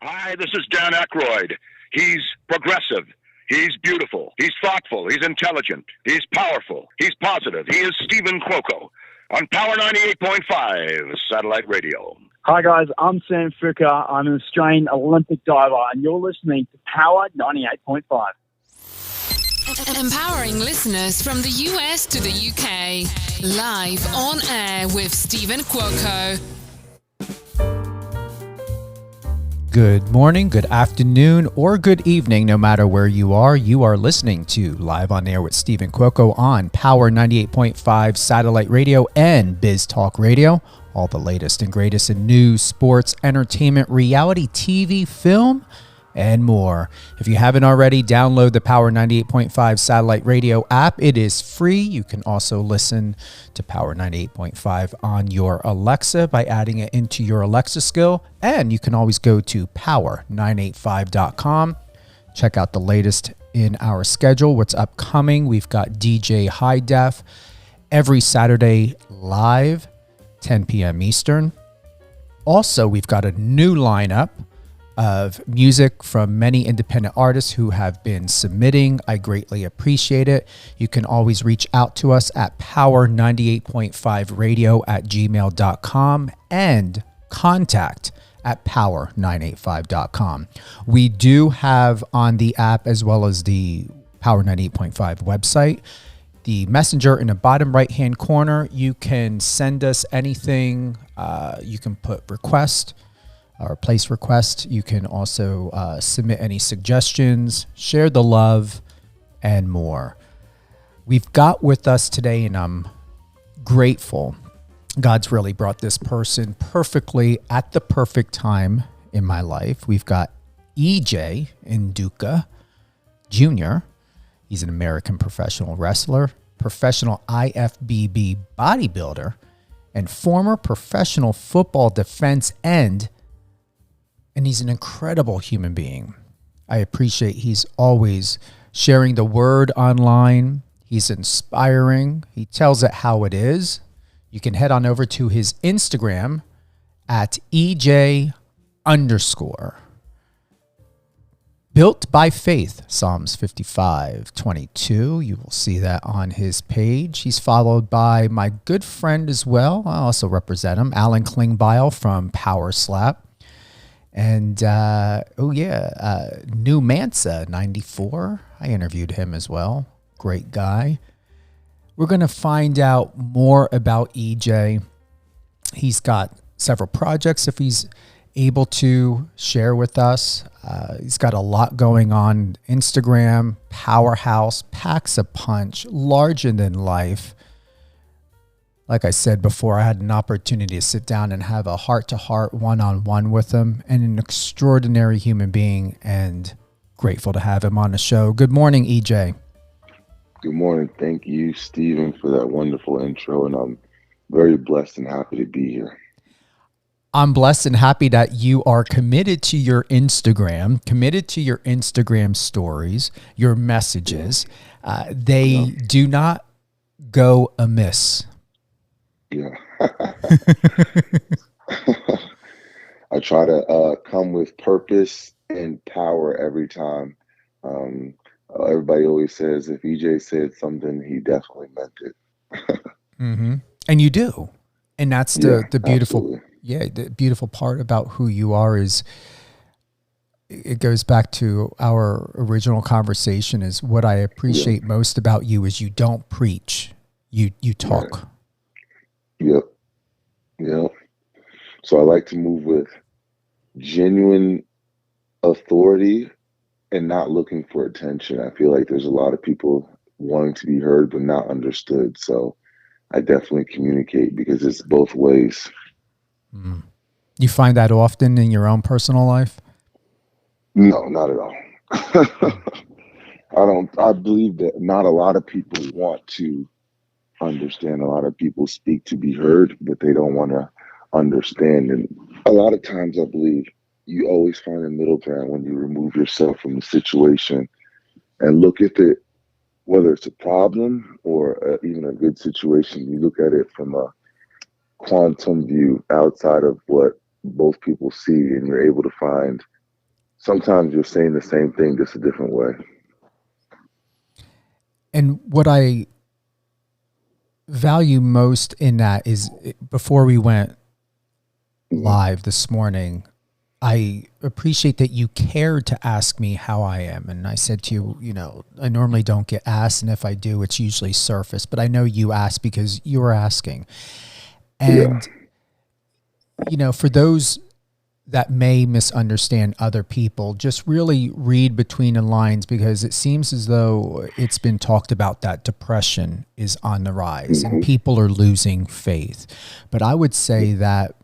Hi, this is Dan Aykroyd. He's progressive. He's beautiful. He's thoughtful. He's intelligent. He's powerful. He's positive. He is Stephen Cuoco on Power 98.5 Satellite Radio. Hi guys, I'm Sam Fuka. I'm an Australian Olympic diver, and you're listening to Power 98.5. Empowering listeners from the US to the UK. Live on air with Stephen Cuoco. Good morning, good afternoon, or good evening, no matter where you are listening to Live on Air with Stephen Cuoco on Power 98.5 Satellite Radio and Biz Talk Radio. All the latest and greatest in news, sports, entertainment, reality, TV, film, and more. If you haven't already, download the Power 98.5 Satellite Radio app. It is free. You can also listen to Power 98.5 on your Alexa by adding it into your Alexa skill. And you can always go to power985.com. Check out the latest in our schedule, what's upcoming. We've got DJ High Def every Saturday live, 10 p.m. Eastern. Also, we've got a new lineup of music from many independent artists who have been submitting. I greatly appreciate it. You can always reach out to us at power98.5radio@gmail.com and contact@power985.com. We do have on the app, as well as the Power 98.5 website, the messenger in the bottom right-hand corner. You can send us anything. You can put request or place request. You can also submit any suggestions, share the love, and more. We've got with us today, and I'm grateful. God's really brought this person perfectly at the perfect time in my life. We've got EJ Nduka Jr. He's an American professional wrestler, professional IFBB bodybuilder, and former professional football defense end. And he's an incredible human being. I appreciate he's always sharing the word online. He's inspiring. He tells it how it is. You can head on over to his Instagram at EJ_. Built by Faith, Psalms 55:22. You will see that on his page. He's followed by my good friend as well. I also represent him, Alan Klingbeil from Power Slap. And, New Mansa 94. I interviewed him as well. Great guy. We're going to find out more about EJ. He's got several projects if he's able to share with us. He's got a lot going on. Instagram, powerhouse, packs a punch, larger than life. Like I said before, I had an opportunity to sit down and have a heart-to-heart, one-on-one with him, and an extraordinary human being, and grateful to have him on the show. Good morning, EJ. Good morning. Thank you, Stephen, for that wonderful intro, and I'm very blessed and happy to be here. I'm blessed and happy that you are committed to your Instagram stories, your messages. They do not go amiss. Yeah. I try to come with purpose and power every time. Everybody always says if EJ said something, he definitely meant it. Mm-hmm. And you do. And that's the beautiful, absolutely. the beautiful part about who you are is it goes back to our original conversation is what I appreciate most about you is you don't preach, you talk. Right. Yep. So I like to move with genuine authority and not looking for attention. I feel like there's a lot of people wanting to be heard but not understood. So I definitely communicate because it's both ways. Mm. You find that often in your own personal life? No, not at all. I believe that not a lot of people want to understand. A lot of people speak to be heard, but they don't want to understand. And a lot of times I believe you always find a middle ground when you remove yourself from the situation and look at it, whether it's a problem or even a good situation, you look at it from a quantum view outside of what both people see, and you're able to find sometimes you're saying the same thing, just a different way. And what I value most in that is, before we went live this morning, I appreciate that you cared to ask me how I am. And I said to you, you know, I normally don't get asked, and if I do, it's usually surface, but I know you asked because you were asking. And, you know, for those that may misunderstand other people, just really read between the lines, because it seems as though it's been talked about that depression is on the rise and people are losing faith. But I would say that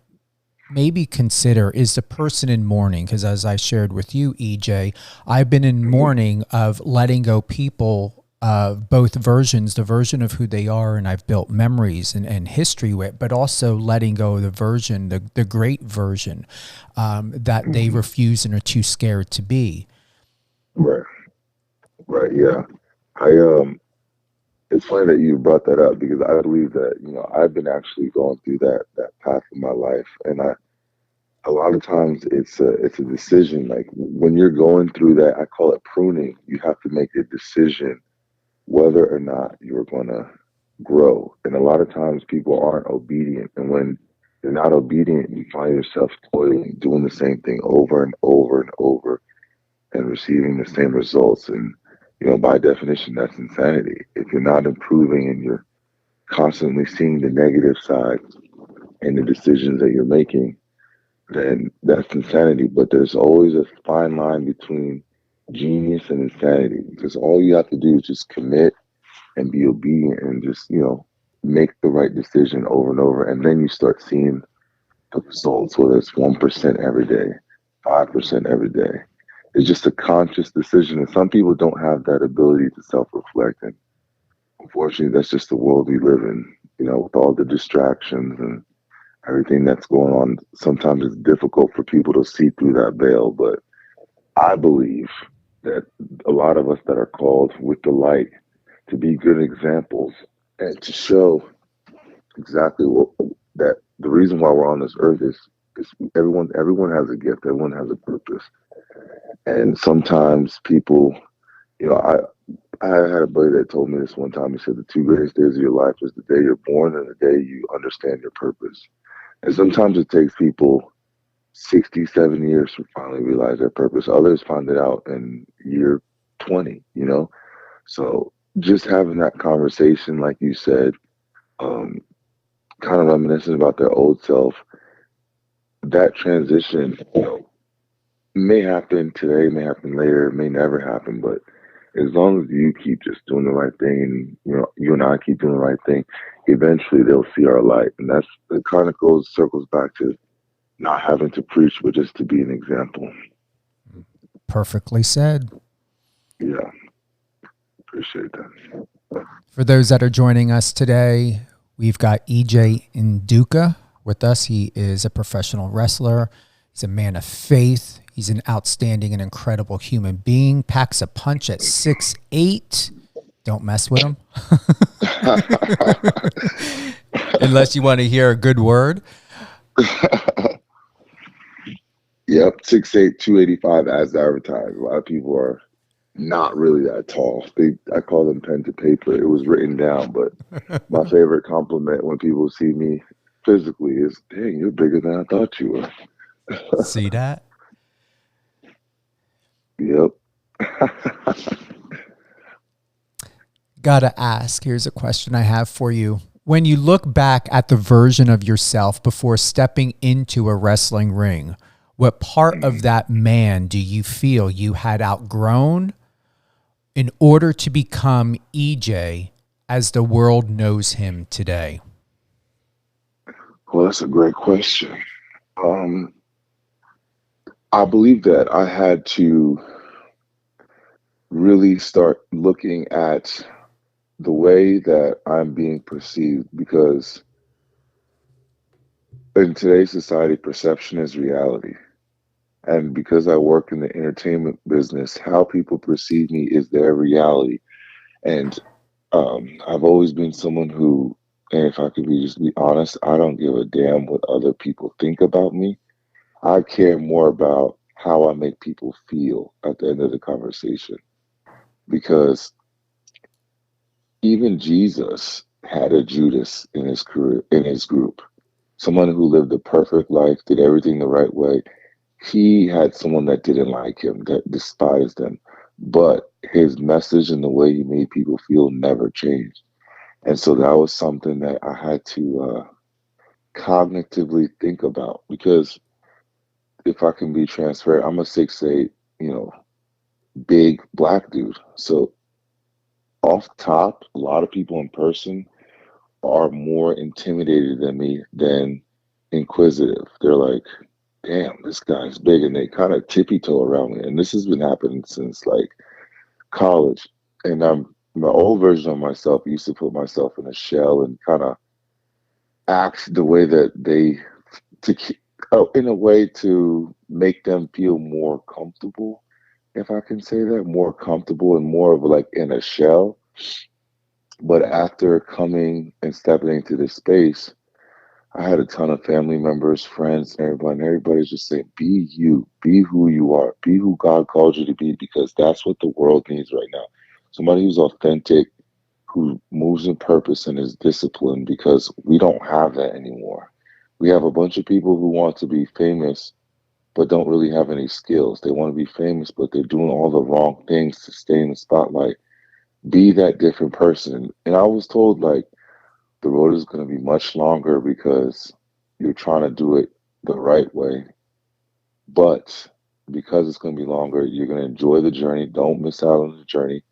maybe consider, is the person in mourning? Because as I shared with you, EJ, I've been in mourning of letting go people, both versions, the version of who they are, and I've built memories and history with, but also letting go of the version, the great version that they refuse and are too scared to be. Right. Yeah. It's funny that you brought that up, because I believe that, you know, I've been actually going through that path in my life, and a lot of times it's a decision. Like when you're going through that, I call it pruning. You have to make a decision whether or not you're going to grow. And a lot of times people aren't obedient, and when you're not obedient, you find yourself toiling, doing the same thing over and over and over, and receiving the same results. And you know, by definition, that's insanity. If you're not improving and you're constantly seeing the negative side and the decisions that you're making, then that's insanity. But there's always a fine line between genius and insanity, because all you have to do is just commit and be obedient and just, you know, make the right decision over and over. And then you start seeing the results, whether it's 1% every day, 5% every day. It's just a conscious decision. And some people don't have that ability to self-reflect. And unfortunately, that's just the world we live in, you know, with all the distractions and everything that's going on. Sometimes it's difficult for people to see through that veil. But I believe that a lot of us that are called with the light to be good examples and to show exactly that the reason why we're on this earth is everyone has a gift, everyone has a purpose. And sometimes people, you know, I had a buddy that told me this one time. He said the two greatest days of your life is the day you're born and the day you understand your purpose. And sometimes it takes people 60, 70 years to finally realize their purpose. Others find it out in year 20, you know? So just having that conversation, like you said, kind of reminiscing about their old self, that transition, you know, may happen today, may happen later, may never happen, but as long as you keep just doing the right thing, and you know, you and I keep doing the right thing, eventually they'll see our light. And that's, it kind of circles back to not having to preach, but just to be an example. Perfectly said. Yeah. Appreciate that. For those that are joining us today, we've got EJ Nduka with us. He is a professional wrestler. He's a man of faith. He's an outstanding and incredible human being. Packs a punch at 6'8". Don't mess with him. Unless you want to hear a good word. Yep, 6'8", 285 as advertised. A lot of people are not really that tall. I call them pen to paper. It was written down, but my favorite compliment when people see me physically is, dang, you're bigger than I thought you were. See that? Yep. Gotta ask, here's a question I have for you. When you look back at the version of yourself before stepping into a wrestling ring, what part of that man do you feel you had outgrown in order to become EJ as the world knows him today? Well, that's a great question. I believe that I had to really start looking at the way that I'm being perceived, because in today's society, perception is reality. And because I work in the entertainment business, how people perceive me is their reality. And I've always been someone who, and if I could just be honest, I don't give a damn what other people think about me. I care more about how I make people feel at the end of the conversation. Because even Jesus had a Judas in his career, in his group. Someone who lived a perfect life, did everything the right way. He had someone that didn't like him, that despised him. But his message and the way he made people feel never changed. And so that was something that I had to cognitively think about, because if I can be transparent, I'm a 6'8", big black dude. So off top, a lot of people in person are more intimidated than me than inquisitive. They're like, damn, this guy's big, and they kind of tippy toe around me. And this has been happening since like college. And my old version of myself used to put myself in a shell and kind of act the way that they to in a way to make them feel more comfortable, if I can say that, more comfortable and more of like in a shell. But after coming and stepping into this space, I had a ton of family members, friends, and everybody's just saying, be you, be who you are, be who God called you to be, because that's what the world needs right now. Somebody who's authentic, who moves in purpose and is disciplined, because we don't have that anymore. We have a bunch of people who want to be famous but don't really have any skills. They want to be famous, but they're doing all the wrong things to stay in the spotlight. Be that different person. And I was told, like, the road is going to be much longer because you're trying to do it the right way. But because it's going to be longer, you're going to enjoy the journey. Don't miss out on the journey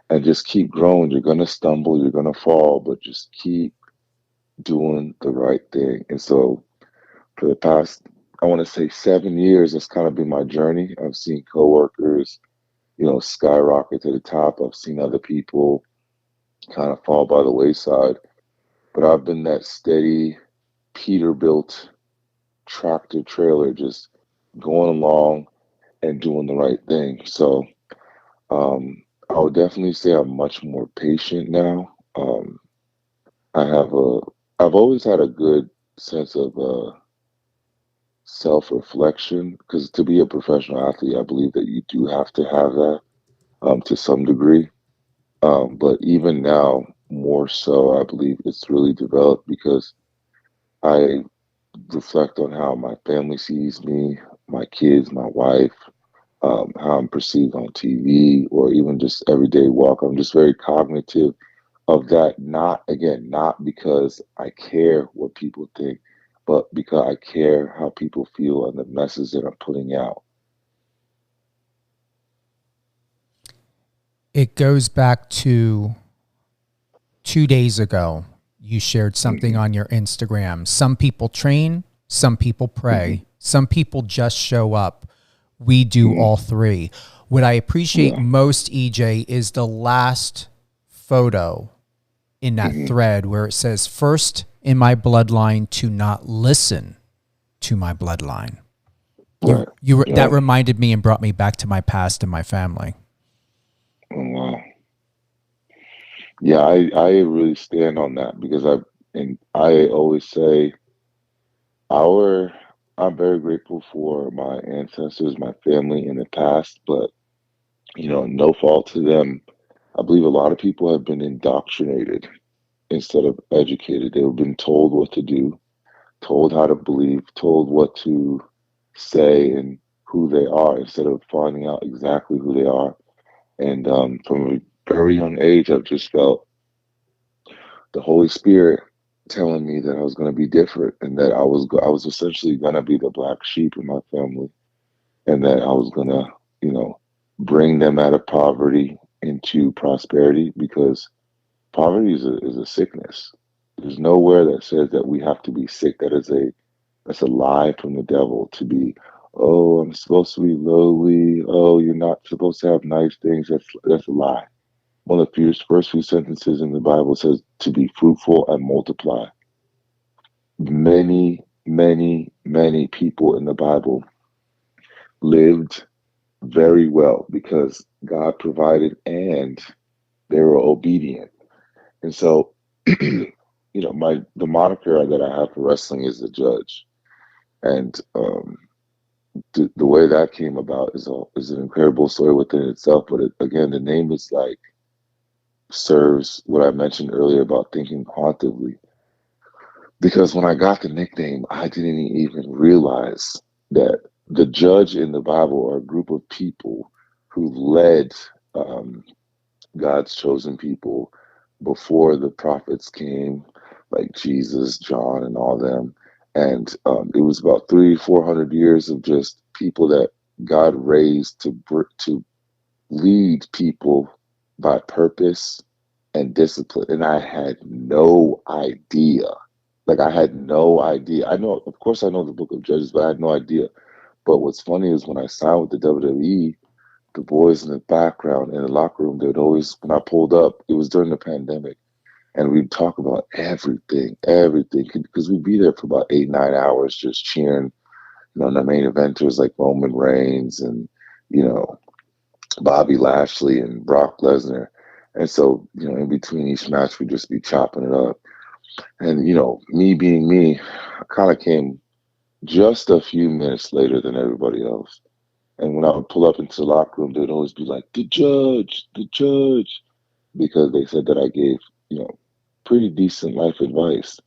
and just keep growing. You're going to stumble, you're going to fall, but just keep doing the right thing. And so for the past, I want to say 7 years, that's kind of been my journey. I've seen coworkers, skyrocket to the top. I've seen other people kind of fall by the wayside. But I've been that steady Peterbilt tractor trailer, just going along and doing the right thing. So I would definitely say I'm much more patient now. I have I've always had a good sense of self-reflection, because to be a professional athlete, I believe that you do have to have that to some degree. But even now, more so, I believe it's really developed because I reflect on how my family sees me, my kids, my wife, how I'm perceived on TV or even just everyday walk. I'm just very cognitive of that. Not because I care what people think, but because I care how people feel and the message that I'm putting out. It goes back to 2 days ago. You shared something on your Instagram. Some people train, some people pray, some people just show up. We do all three. What I appreciate most, EJ, is the last photo in that thread where it says, first in my bloodline to not listen to my bloodline. That reminded me and brought me back to my past and my family. Oh, wow. Yeah, I really stand on that, because I always say I'm very grateful for my ancestors, my family in the past, but no fault to them. I believe a lot of people have been indoctrinated instead of educated. They've been told what to do, told how to believe, told what to say and who they are, instead of finding out exactly who they are. And from a very young age, I've just felt the Holy Spirit telling me that I was going to be different, and that I was essentially going to be the black sheep in my family, and that I was going to, bring them out of poverty into prosperity, because poverty is a sickness. There's nowhere that says that we have to be sick. That's a lie from the devil, to be, oh, I'm supposed to be lowly. Oh, you're not supposed to have nice things. That's a lie. One of the first few sentences in the Bible says to be fruitful and multiply. Many, many, many people in the Bible lived very well because God provided and they were obedient. And so, the moniker that I have for wrestling is the judge. And the way that came about is an incredible story within itself. But again, the name is like serves what I mentioned earlier about thinking quantumly. Because when I got the nickname, I didn't even realize that the judge in the Bible are a group of people who led um, God's chosen people before the prophets came, like Jesus, John, and all them. And it was about 400 years of just people that God raised to lead people by purpose and discipline. And I had no idea. Like I had no idea. I know, of course, I know the Book of Judges, but I had no idea. But what's funny is when I signed with the WWE, the boys in the background in the locker room, they'd always, when I pulled up, it was during the pandemic, and we'd talk about everything, because we'd be there for about 8, 9 hours just cheering, the main eventers like Roman Reigns and, you know, Bobby Lashley and Brock Lesnar. And so, in between each match, we'd just be chopping it up. And, me being me, I kind of came just a few minutes later than everybody else. And when I would pull up into the locker room, they'd always be like, the judge, because they said that I gave, pretty decent life advice.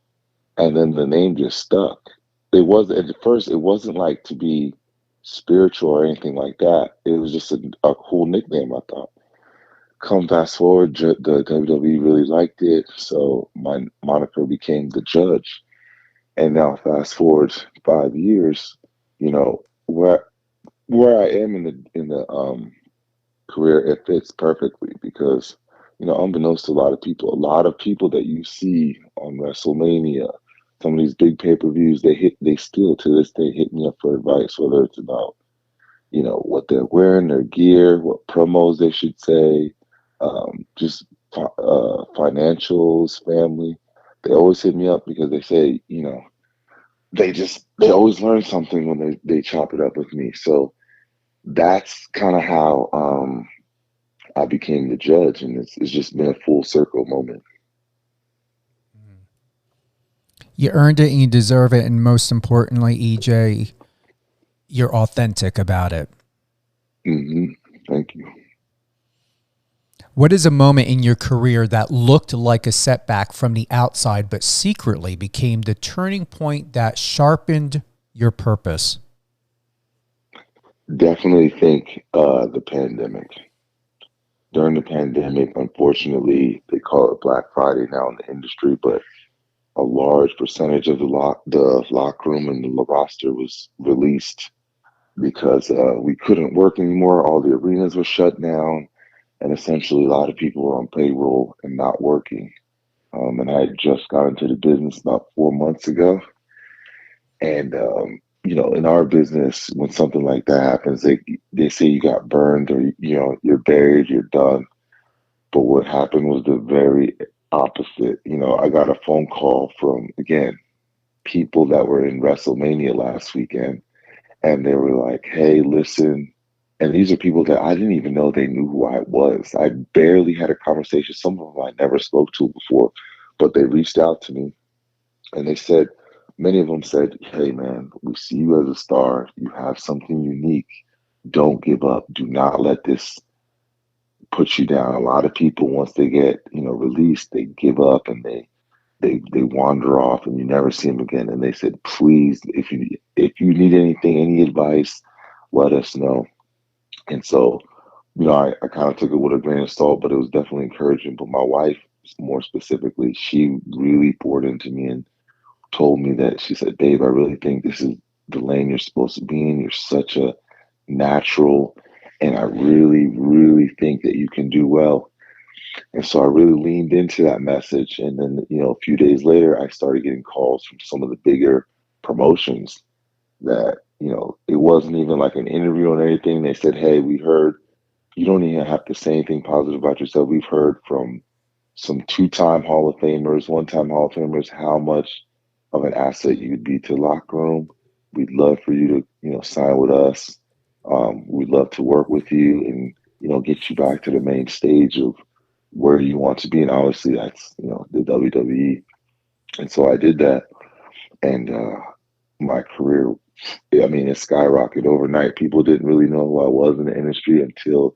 And then the name just stuck. It was, at first, it wasn't like to be spiritual or anything like that. It was just a cool nickname, I thought. Come fast forward, the WWE really liked it. So my moniker became the judge. And now fast forward 5 years, where I am in the career, it fits perfectly because, unbeknownst to a lot of people that you see on WrestleMania, some of these big pay-per-views, they still to this day hit me up for advice, whether it's about, what they're wearing, their gear, what promos they should say, just financials, family. They always hit me up because they say, they always learn something when they chop it up with me. So that's kind of how I became the judge, and it's just been a full circle moment. You earned it and you deserve it. And most importantly, EJ, you're authentic about it. Thank you. What is a moment in your career that looked like a setback from the outside, but secretly became the turning point that sharpened your purpose? Definitely think the pandemic. During the pandemic, unfortunately, they call it Black Friday now in the industry, but a large percentage of the locker room and the roster was released because we couldn't work anymore. All the arenas were shut down, and essentially a lot of people were on payroll and not working. And I had just got into the business about 4 months ago. And, in our business, when something like that happens, they say you got burned or, you're buried, you're done. But what happened was the very opposite. I got a phone call from, again, people that were in WrestleMania last weekend. And they were like, hey, listen. And these are people that I didn't even know they knew who I was. I barely had a conversation. Some of them I never spoke to before, but they reached out to me and they said, many of them said, hey, man, we see you as a star. You have something unique. Don't give up. Do not let this put you down. A lot of people, once they get, released, they give up and they wander off and you never see them again. And they said, please, if you need anything, any advice, let us know. And so, I kind of took it with a grain of salt, but it was definitely encouraging. But my wife, more specifically, she really poured into me and told me that she said, babe, I really think this is the lane you're supposed to be in. You're such a natural, and I really, really think that you can do well. And so I really leaned into that message. And then, a few days later, I started getting calls from some of the bigger promotions that, it wasn't even like an interview or anything. They said, hey, we heard, you don't even have to say anything positive about yourself. We've heard from some 2-time Hall of Famers, 1-time Hall of Famers, how much of an asset you would be to the locker room. We'd love for you to, sign with us. We'd love to work with you and, get you back to the main stage of where you want to be. And obviously that's, the WWE. And so I did that. And my career I mean, it skyrocketed overnight. People didn't really know who I was in the industry until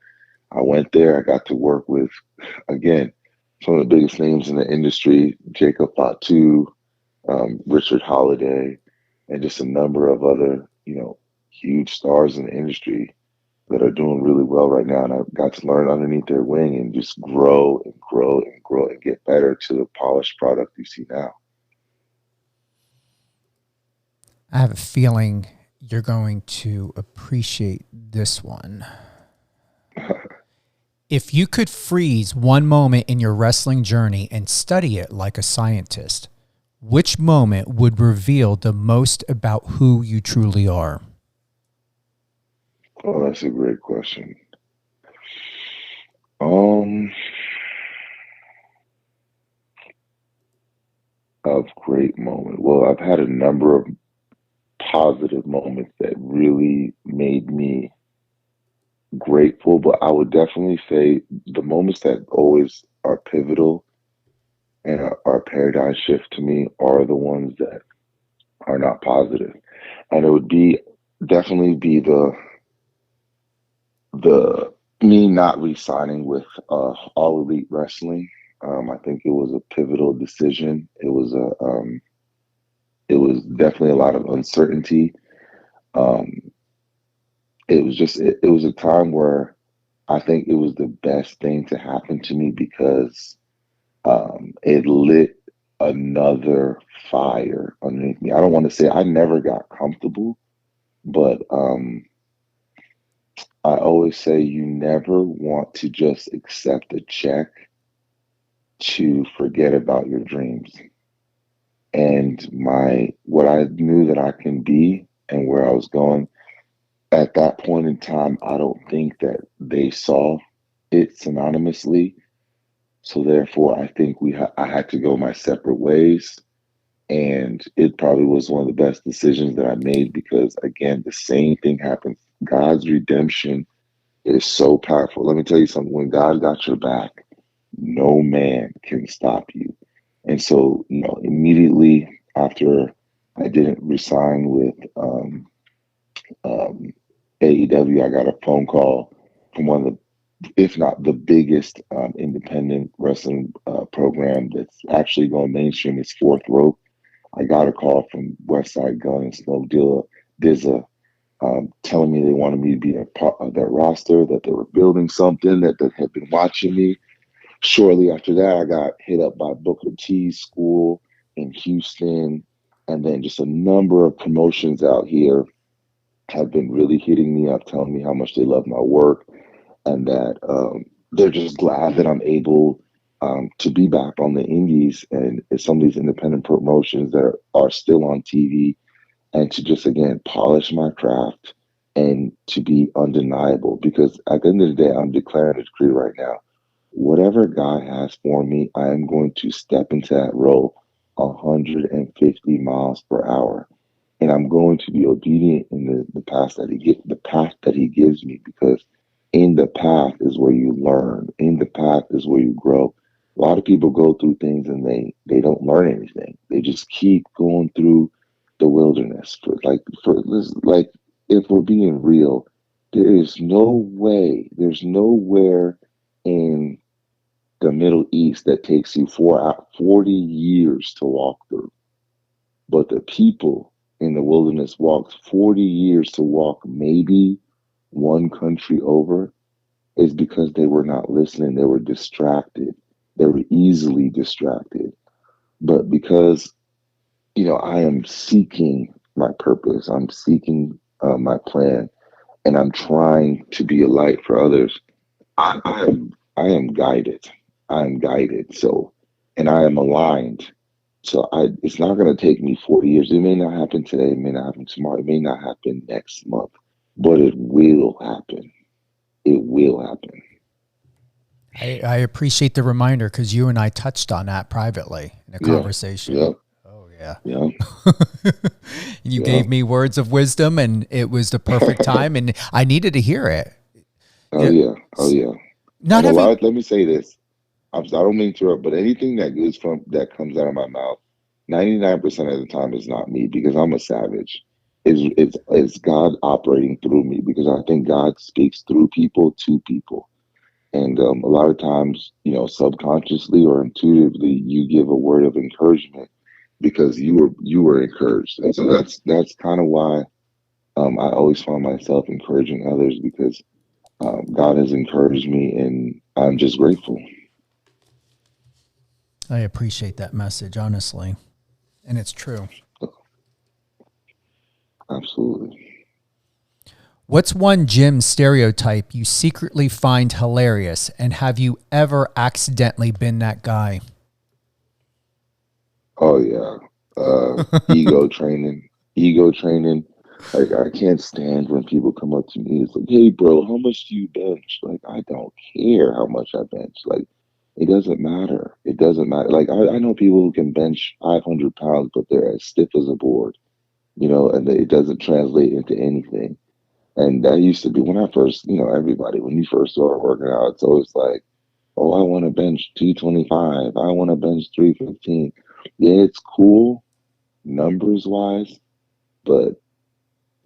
I went there. I got to work with, again, some of the biggest names in the industry, Jacob Fatu, Richard Holiday, and just a number of other, huge stars in the industry that are doing really well right now. And I got to learn underneath their wing and just grow and grow and grow and get better to the polished product you see now. I have a feeling you're going to appreciate this one. If you could freeze one moment in your wrestling journey and study it like a scientist, which moment would reveal the most about who you truly are? Oh, that's a great question. Of great moment. Well, I've had a number of positive moments that really made me grateful, but I would definitely say the moments that always are pivotal and are paradigm shift to me are the ones that are not positive. And it would definitely be the me not re-signing with All Elite Wrestling. I think it was a pivotal decision. It was definitely a lot of uncertainty. It was just it was a time where I think it was the best thing to happen to me because it lit another fire underneath me. I don't want to say I never got comfortable, but I always say you never want to just accept a check to forget about your dreams. And what I knew that I can be and where I was going at that point in time, I don't think that they saw it synonymously. So therefore, I think I had to go my separate ways. And it probably was one of the best decisions that I made because, again, the same thing happens. God's redemption is so powerful. Let me tell you something. When God got your back, no man can stop you. And so, immediately after I didn't resign with AEW, I got a phone call from one of the, if not the biggest independent wrestling program that's actually going mainstream. It's Fourth Rope. I got a call from Westside Gun and Snow Dealer, Dizza, telling me they wanted me to be a part of their roster, that they were building something, that they had been watching me. Shortly after that, I got hit up by Booker T's school in Houston, and then just a number of promotions out here have been really hitting me up, telling me how much they love my work, and that they're just glad that I'm able to be back on the indies and some of these independent promotions that are still on TV, and to just, again, polish my craft and to be undeniable. Because at the end of the day, I'm declaring a decree right now. Whatever God has for me, I am going to step into that role 150 miles per hour. And I'm going to be obedient in the path that he gives me, because in the path is where you learn. In the path is where you grow. A lot of people go through things and they don't learn anything. They just keep going through the wilderness. Like if we're being real, there's nowhere in the Middle East that takes you 40 years to walk through. But the people in the wilderness walked 40 years to walk maybe one country over, is because they were not listening. They were distracted. They were easily distracted. But because, I am seeking my purpose, I'm seeking my plan, and I'm trying to be a light for others, I am guided. I am guided. So, and I am aligned. So it's not going to take me 40 years. It may not happen today. It may not happen tomorrow. It may not happen next month, but it will happen. It will happen. I appreciate the reminder because you and I touched on that privately in a conversation. Yep. Oh, yeah. Yeah. You gave me words of wisdom, and it was the perfect time, and I needed to hear it. Oh, yeah. Oh, yeah. Let me say this. I don't mean to interrupt, but anything that comes out of my mouth, 99% of the time is not me, because I'm a savage. is God operating through me, because I think God speaks through people to people. And a lot of times, subconsciously or intuitively, you give a word of encouragement because you were encouraged. And so that's kind of why I always find myself encouraging others, because God has encouraged me, and I'm just grateful. I appreciate that message, honestly. And it's true. Absolutely. What's one gym stereotype you secretly find hilarious, and have you ever accidentally been that guy? Oh yeah. Ego training. Ego training. Like, I can't stand when people come up to me. It's like, hey bro, how much do you bench? Like, I don't care how much I bench. Like, it doesn't matter. It doesn't matter. Like, I know people who can bench 500 pounds, but they're as stiff as a board, and it doesn't translate into anything. And that used to be when I first, everybody, when you first started working out, it's always like, oh, I want to bench 225. I want to bench 315. Yeah, it's cool numbers wise, but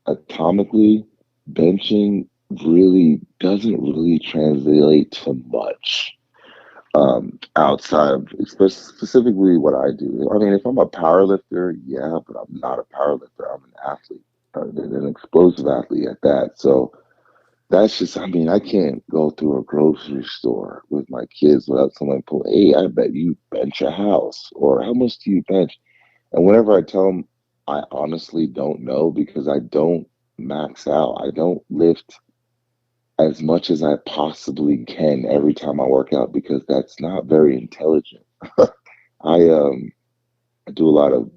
atomically, benching really doesn't really translate to much outside of specifically what I do. I mean, if I'm a power lifter, yeah, but I'm not a power lifter. I'm an athlete, an explosive athlete at that. So that's just, I mean, I can't go through a grocery store with my kids without someone pull, hey, I bet you bench a house, or how much do you bench? And whenever I tell them, I honestly don't know, because I don't max out. I don't lift as much as I possibly can every time I work out, because that's not very intelligent. I do a lot of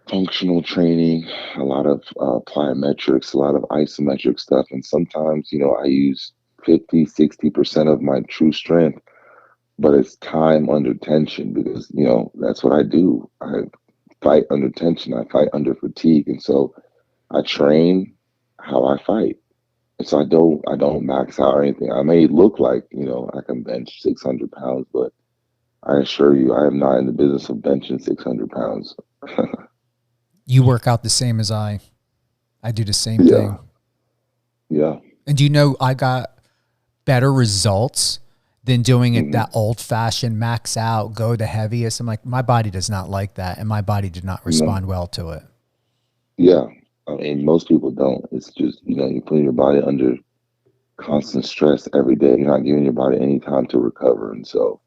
functional training, a lot of plyometrics, a lot of isometric stuff. And sometimes, I use 50, 60% of my true strength, but it's time under tension, because, that's what I do. I fight under tension. I fight under fatigue. And so I train how I fight. And so I don't max out or anything. I may look like, I can bench 600 pounds, but I assure you, I am not in the business of benching 600 pounds. You work out the same as I. I do the same Yeah. thing. Yeah. And do you know I got better results than doing it Hmm. that old fashioned max out, go the heaviest? I'm like, my body does not like that. And my body did not No. respond well to it. Yeah. I mean, most people don't. It's just, you're putting your body under constant stress every day. You're not giving your body any time to recover. And so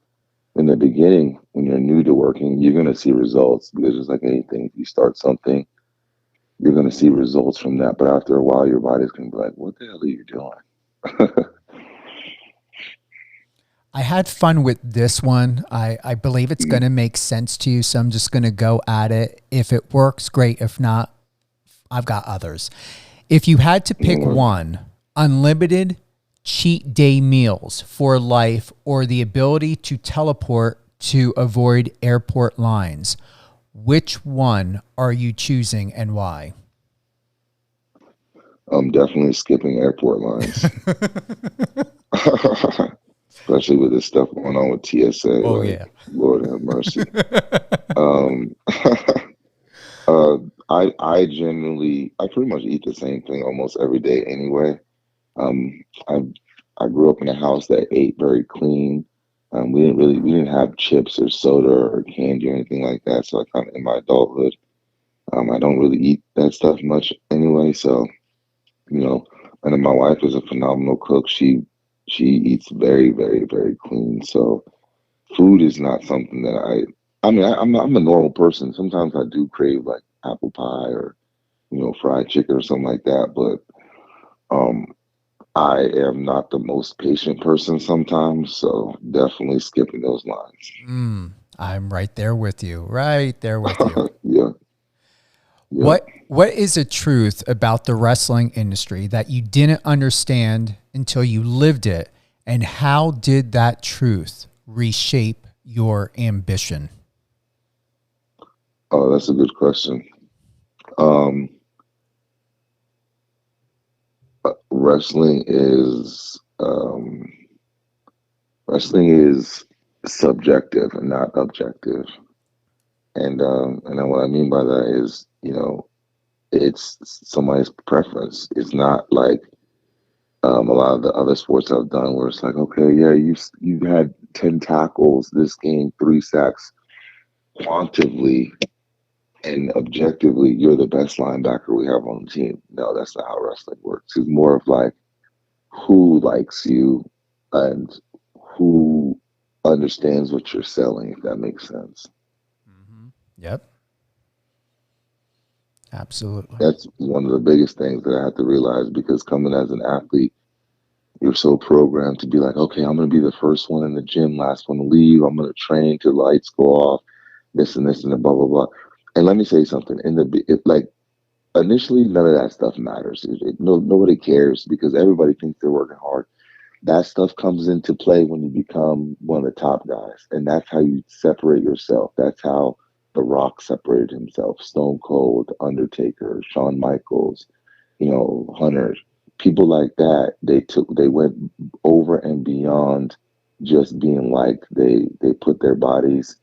in the beginning, when you're new to working, you're going to see results, because just like anything, if you start something, you're going to see results from that. But after a while, your body's going to be like, what the hell are you doing? I had fun with this one. I believe it's going to make sense to you. So I'm just going to go at it. If it works, great. If not, I've got others. If you had to pick one, unlimited cheat day meals for life or the ability to teleport to avoid airport lines, which one are you choosing and why? I'm definitely skipping airport lines. Especially with this stuff going on with TSA. Oh, Like, yeah. Lord have mercy. Um, uh, I pretty much eat the same thing almost every day anyway. Um, I I grew up in a house that ate very clean. We didn't have chips or soda or candy or anything like that. So I kind of, in my adulthood, I don't really eat that stuff much anyway. So, you know, and then my wife is a phenomenal cook. She eats very, very, very clean. So food is not something that I mean, I'm a normal person. Sometimes I do crave like apple pie or, fried chicken or something like that. But um, I am not the most patient person sometimes. So definitely skipping those lines. I'm right there with you. Right there with you. Yeah, yeah. What is a truth about the wrestling industry that you didn't understand until you lived it? And how did that truth reshape your ambition? Oh, that's a good question. Um, wrestling is wrestling is subjective and not objective. And then what I mean by that is, it's somebody's preference. It's not like a lot of the other sports I've done where it's like, okay, yeah, you had 10 tackles this game, 3 sacks. Quantitatively and objectively, you're the best linebacker we have on the team. No, that's not how wrestling works. It's more of like who likes you and who understands what you're selling, if that makes sense. Mm-hmm. Yep. Absolutely. That's one of the biggest things that I had to realize, because coming as an athlete, you're so programmed to be like, okay, I'm going to be the first one in the gym, last one to leave. I'm going to train till the lights go off, this and this and the blah, blah, blah. And let me say something. Like initially, none of that stuff matters. Nobody cares because everybody thinks they're working hard. That stuff comes into play when you become one of the top guys. And that's how you separate yourself. That's how The Rock separated himself. Stone Cold, Undertaker, Shawn Michaels, Hunter, people like that. They went over and beyond just being like they put their bodies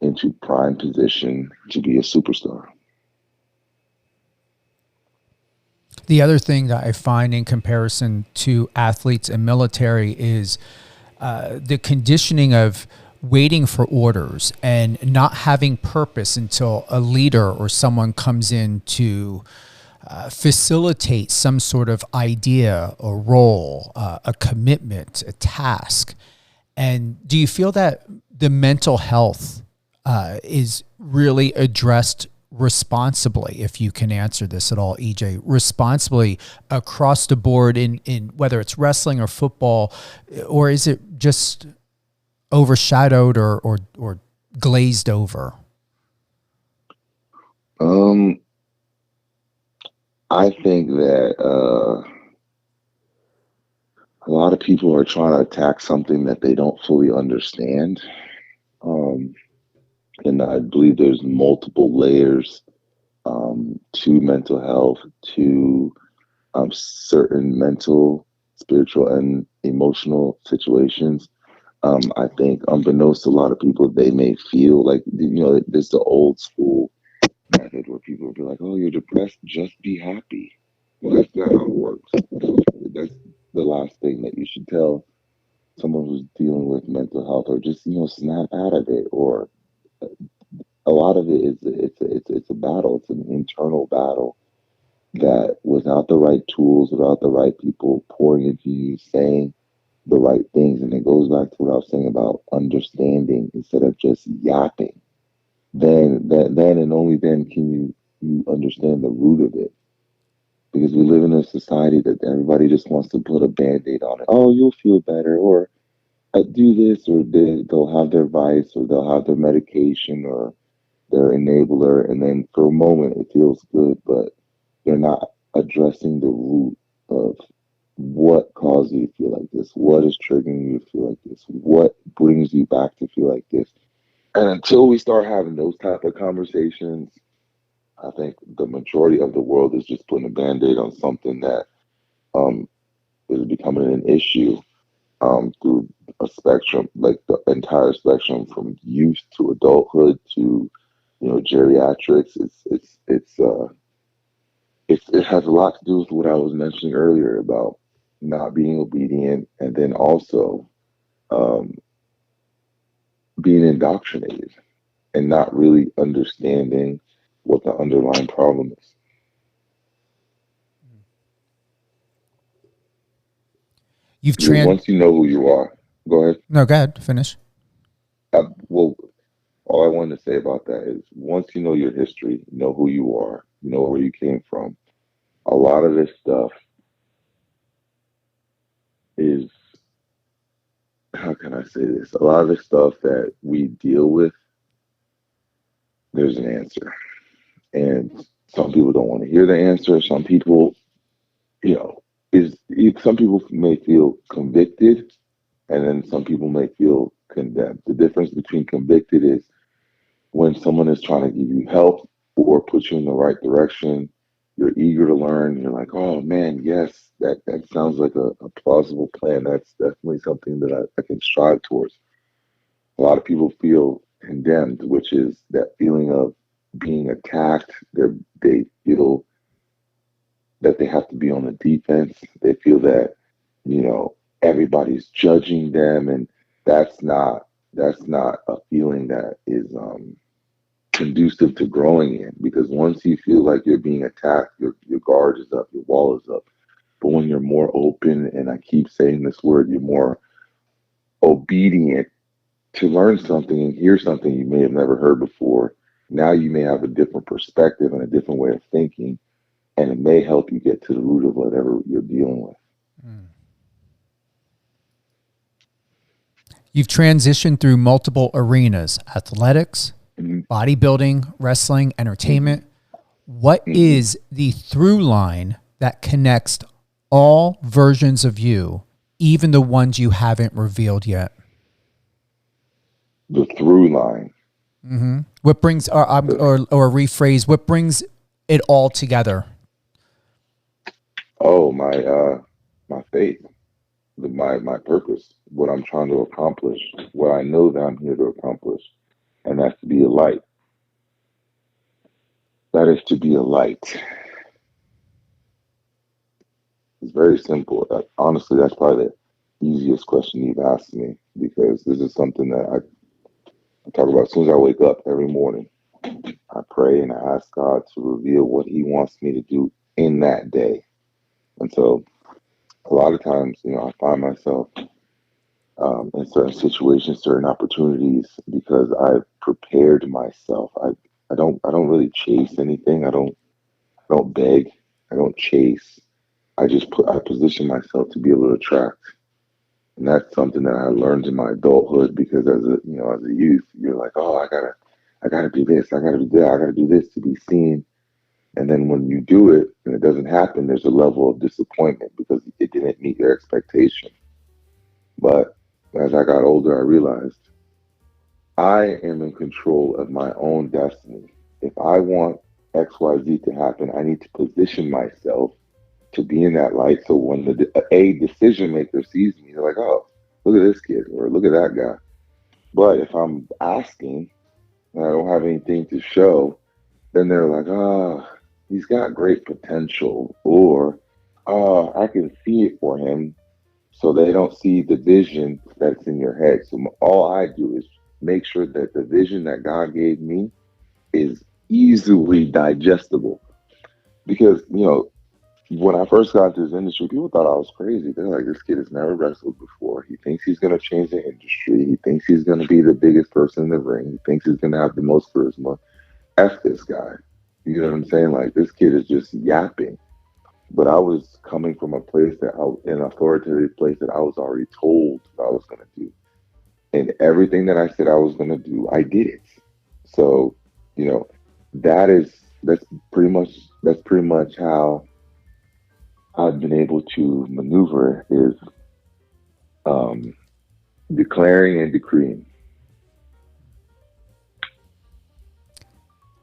into prime position to be a superstar. The other thing that I find in comparison to athletes and military is the conditioning of waiting for orders and not having purpose until a leader or someone comes in to facilitate some sort of idea or role, a commitment, a task. And do you feel that the mental health is really addressed responsibly, if you can answer this at all, EJ, responsibly across the board in whether it's wrestling or football, or is it just overshadowed or glazed over? I think that a lot of people are trying to attack something that they don't fully understand. And I believe there's multiple layers to mental health, to certain mental, spiritual, and emotional situations. I think, unbeknownst to a lot of people, they may feel like, there's the old school method where people will be like, oh, you're depressed, just be happy. Well, that's not how it works. That's the last thing that you should tell someone who's dealing with mental health, or just, snap out of it. Or a lot of it is it's a battle. It's an internal battle that, without the right tools, without the right people pouring into you, saying the right things, and it goes back to what I was saying about understanding instead of just yapping. Then and only then can you understand the root of it. Because we live in a society that everybody just wants to put a band-aid on it. Oh, you'll feel better, or do this, or they'll have their vice, or they'll have their medication, or their enabler, and then for a moment it feels good, but they're not addressing the root of what caused you to feel like this, what is triggering you to feel like this, what brings you back to feel like this. And until we start having those type of conversations, I think the majority of the world is just putting a band-aid on something that is becoming an issue through a spectrum, like the entire spectrum from youth to adulthood to geriatrics. It has a lot to do with what I was mentioning earlier about not being obedient, and then also being indoctrinated and not really understanding what the underlying problem is. Once you know who you are, go ahead. No, go ahead. Finish. Well, all I wanted to say about that is, once you know your history, you know who you are, you know where you came from, a lot of this stuff is, how can I say this? A lot of the stuff that we deal with, there's an answer. And some people don't want to hear the answer. Some people, some people may feel convicted, and then some people may feel condemned. The difference between convicted is when someone is trying to give you help or put you in the right direction, you're eager to learn. You're like, oh man, yes, that sounds like a plausible plan. That's definitely something that I can strive towards. A lot of people feel condemned, which is that feeling of being attacked. They feel that they have to be on the defense. They feel that, you know, everybody's judging them, and that's not a feeling that is conducive to growing in, because once you feel like you're being attacked, your guard is up, your wall is up. But when you're more open, and I keep saying this word, you're more obedient to learn something and hear something you may have never heard before. Now you may have a different perspective and a different way of thinking, and it may help you get to the root of whatever you're dealing with. You've transitioned through multiple arenas: athletics, bodybuilding, wrestling, entertainment. What is the through line that connects all versions of you, even the ones you haven't revealed yet? The through line. What brings, or rephrase, what brings it all together? Oh, my faith, my purpose, what I'm trying to accomplish, what I know that I'm here to accomplish, and that's to be a light. That is to be a light. It's very simple. Honestly, that's probably the easiest question you've asked me, because this is something that I talk about as soon as I wake up every morning. I pray and I ask God to reveal what He wants me to do in that day. And so a lot of times, you know, I find myself in certain situations, certain opportunities, because I've prepared myself. I don't really chase anything. I don't beg. I don't chase. I position myself to be able to attract. And that's something that I learned in my adulthood, because as a youth, you're like, oh, I gotta do this, I gotta do that, I gotta do this to be seen. And then when you do it and it doesn't happen, there's a level of disappointment because it didn't meet your expectation. But as I got older, I realized I am in control of my own destiny. If I want XYZ to happen, I need to position myself to be in that light. So when a decision maker sees me, they're like, oh, look at this kid, or look at that guy. But if I'm asking and I don't have anything to show, then they're like, oh, he's got great potential, or oh, I can see it for him. So they don't see the vision that's in your head. So all I do is make sure that the vision that God gave me is easily digestible. Because, you know, when I first got into this industry, people thought I was crazy. They're like, this kid has never wrestled before. He thinks he's going to change the industry. He thinks he's going to be the biggest person in the ring. He thinks he's going to have the most charisma. F this guy. You know what I'm saying? Like, this kid is just yapping. But I was coming from a place an authoritative place that I was already told that I was going to do. And everything that I said I was going to do, I did it. So, you know, that's pretty much how I've been able to maneuver, is declaring and decreeing.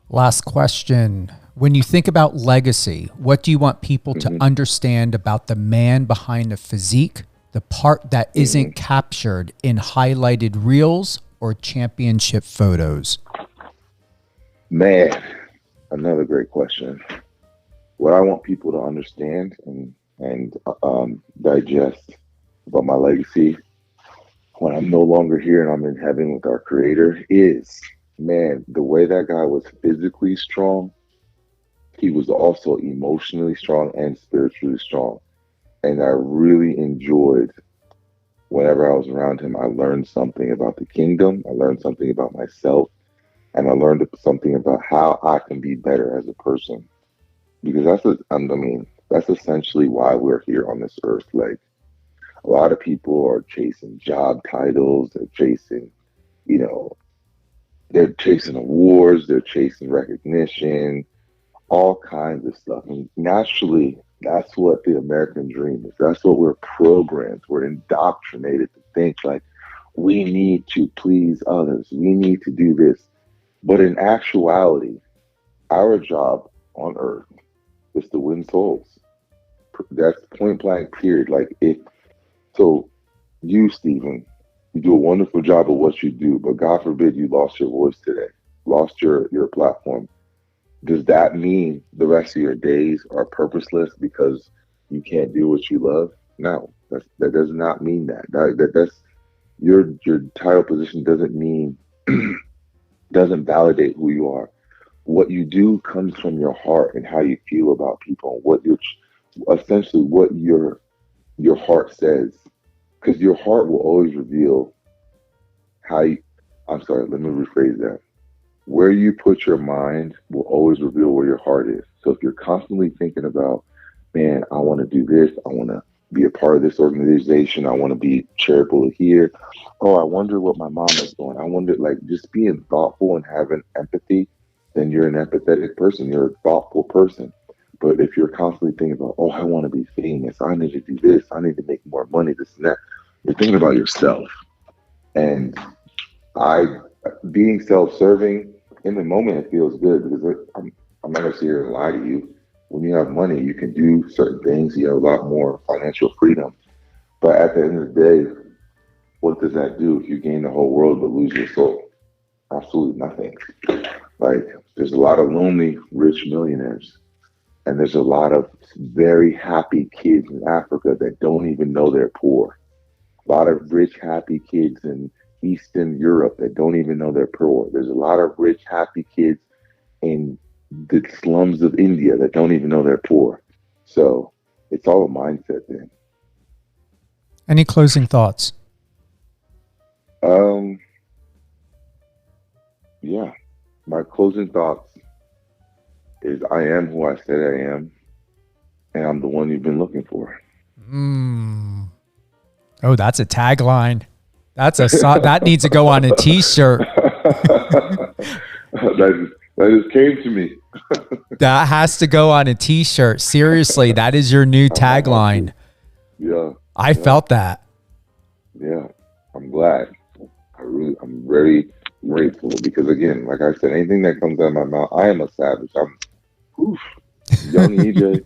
Last question. When you think about legacy, what do you want people to understand about the man behind the physique, the part that isn't captured in highlighted reels or championship photos? Man, another great question. What I want people to understand and digest about my legacy when I'm no longer here and I'm in heaven with our Creator is, man, the way that guy was physically strong, he was also emotionally strong and spiritually strong. And I really enjoyed whenever I was around him. I learned something about the kingdom. I learned something about myself. And I learned something about how I can be better as a person. Because that's essentially why we're here on this earth. Like, a lot of people are chasing job titles. They're chasing, they're chasing awards. They're chasing recognition, all kinds of stuff. And naturally, that's what the American dream is. That's what we're programmed. We're indoctrinated to think like, we need to please others. We need to do this. But in actuality, our job on earth is to win souls. That's point blank, period. You, Stephen, you do a wonderful job of what you do, but God forbid you lost your voice today, lost your platform. Does that mean the rest of your days are purposeless because you can't do what you love? No, that does not mean that. That's your title position doesn't mean doesn't validate who you are. What you do comes from your heart and how you feel about people, and what your essentially what your heart says, because your heart will always reveal how you. I'm sorry, let me rephrase that. Where you put your mind will always reveal where your heart is. So if you're constantly thinking about, man, I want to do this, I want to be a part of this organization, I want to be charitable here. Oh, I wonder what my mom is doing. I wonder, like, just being thoughtful and having empathy, then you're an empathetic person. You're a thoughtful person. But if you're constantly thinking about, oh, I want to be famous, I need to do this, I need to make more money, this and that, you're thinking about yourself. And I, being self-serving in the moment, it feels good because I'm not gonna sit here and lie to you. When you have money, you can do certain things. You have a lot more financial freedom. But at the end of the day, what does that do if you gain the whole world but lose your soul? Absolutely nothing. Like, there's a lot of lonely, rich millionaires, and there's a lot of very happy kids in Africa that don't even know they're poor. A lot of rich, happy kids in Eastern Europe that don't even know they're poor. There's a lot of rich, happy kids in the slums of India that don't even know they're poor. So it's all a mindset thing. Any closing thoughts? Yeah. My closing thoughts is I am who I said I am, and I'm the one you've been looking for. Oh, that's a tagline. That's that needs to go on a t-shirt. That just came to me. That has to go on a t-shirt. Seriously, that is your new tagline. Yeah. I felt that. Yeah. I'm glad. I'm very grateful because, again, like I said, anything that comes out of my mouth, I am a savage. I'm young EJ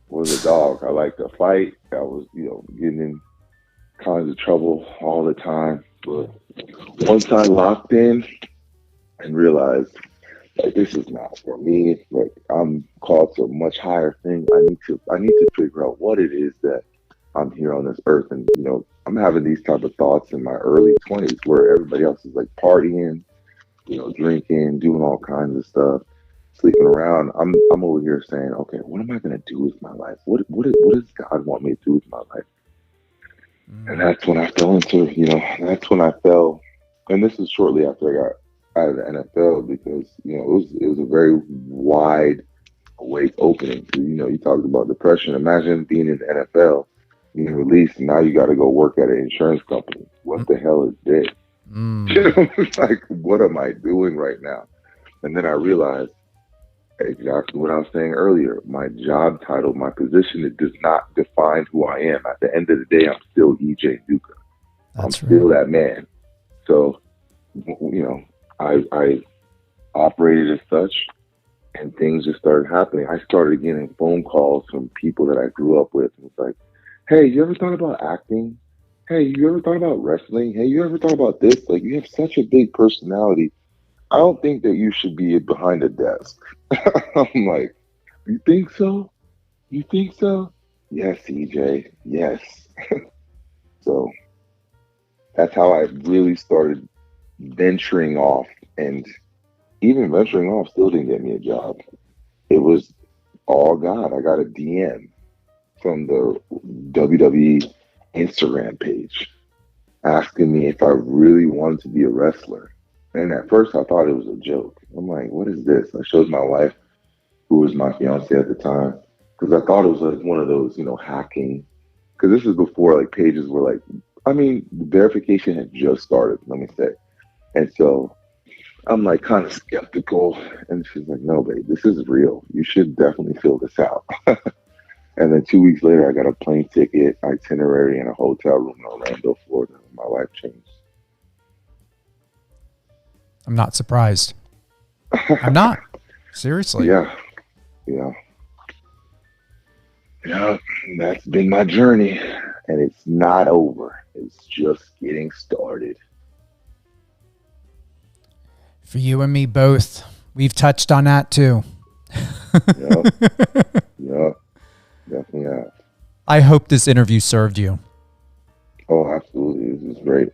was a dog. I like to fight. I was, getting in kinds of trouble all the time. But once I locked in and realized, like, this is not for me. Like, I'm called to a much higher thing. I need to figure out what it is that I'm here on this earth. And, I'm having these type of thoughts in my early 20s where everybody else is like partying, drinking, doing all kinds of stuff, sleeping around. I'm over here saying, okay, what am I going to do with my life? What does God want me to do with my life? And that's when I fell into, and this is shortly after I got out of the NFL because, it was a very wide awake opening. You talked about depression. Imagine being in the NFL, being released, and now you got to go work at an insurance company. What the hell is this? Like, what am I doing right now? And then I realized exactly what I was saying earlier. My job title, my position, it does not define who I am. At the end of the day, I'm still EJ Nduka. I'm still that man. So, I operated as such, and things just started happening. I started getting phone calls from people that I grew up with. And it's like, hey, you ever thought about acting? Hey, you ever thought about wrestling? Hey, you ever thought about this? Like, you have such a big personality. I don't think that you should be behind a desk. I'm like, you think so? You think so? Yes, EJ. Yes. So that's how I really started venturing off. And even venturing off still didn't get me a job. It was all God. I got a DM from the WWE Instagram page asking me if I really wanted to be a wrestler. And at first I thought it was a joke. I'm like, what is this? I showed my wife, who was my fiance at the time, because I thought it was like one of those, hacking. Because this is before like pages were like, verification had just started, let me say. And so I'm like kind of skeptical. And she's like, no, babe, this is real. You should definitely fill this out. And then 2 weeks later, I got a plane ticket, itinerary, and a hotel room in Orlando, Florida. My life changed. I'm not surprised. I'm not. Seriously. Yeah. That's been my journey. And it's not over. It's just getting started. For you and me both, We've touched on that too. Yeah, definitely have. I hope this interview served you. Oh, absolutely. This is great.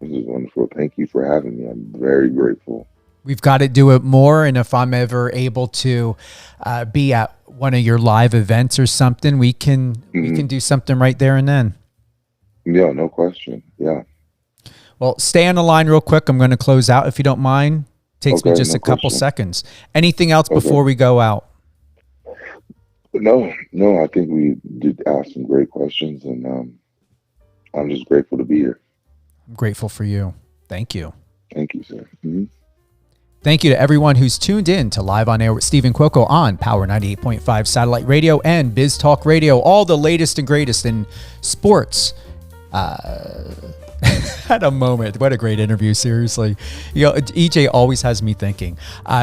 This is wonderful. Thank you for having me. I'm very grateful. We've got to do it more. And if I'm ever able to be at one of your live events or something, we can do something right there and then. Yeah, no question. Yeah. Well, stay on the line real quick. I'm going to close out if you don't mind. Takes me just a couple seconds. Anything else before we go out? No, I think we did ask some great questions, and I'm just grateful to be here. I'm grateful for you. Thank you. Thank you, sir. Mm-hmm. Thank you to everyone who's tuned in to Live on Air with Stephen Cuoco on Power 98.5 Satellite Radio and Biz Talk Radio. All the latest and greatest in sports. At a moment. What a great interview. Seriously. EJ always has me thinking.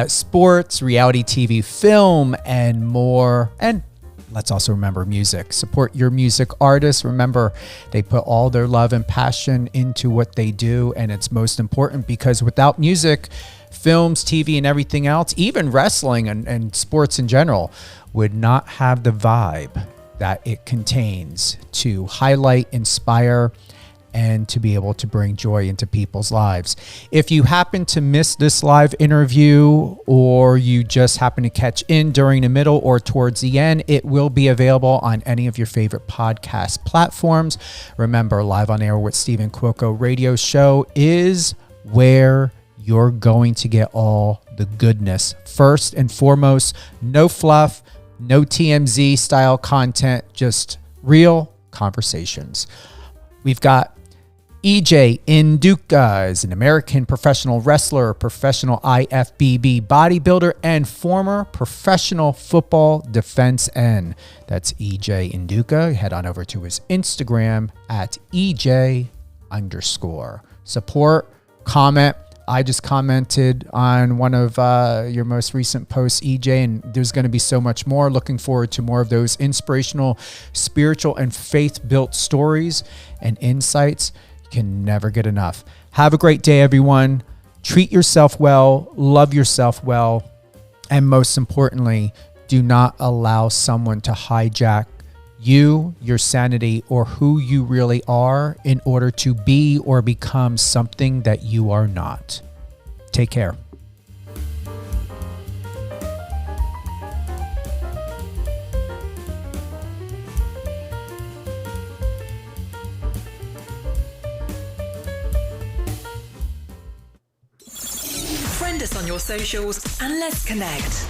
Sports, reality TV, film, and more. And let's also remember music. Support your music artists. Remember, they put all their love and passion into what they do. And it's most important because without music, films, TV, and everything else, even wrestling and sports in general, would not have the vibe that it contains to highlight, inspire, and to be able to bring joy into people's lives. If you happen to miss this live interview or you just happen to catch in during the middle or towards the end, it will be available on any of your favorite podcast platforms. Remember, Live on Air with Stephen Cuoco radio show is where you're going to get all the goodness. First and foremost, no fluff, no TMZ style content, just real conversations. We've got EJ Nduka is an American professional wrestler, professional IFBB bodybuilder, and former professional football defense end. That's EJ Nduka. Head on over to his Instagram at EJ_. Support, comment. I just commented on one of your most recent posts, EJ, and there's going to be so much more. Looking forward to more of those inspirational, spiritual, and faith-built stories and insights. You can never get enough. Have a great day, everyone. Treat yourself well, love yourself well, and most importantly, do not allow someone to hijack you, your sanity, or who you really are in order to be or become something that you are not. Take care. Friend us on your socials and let's connect.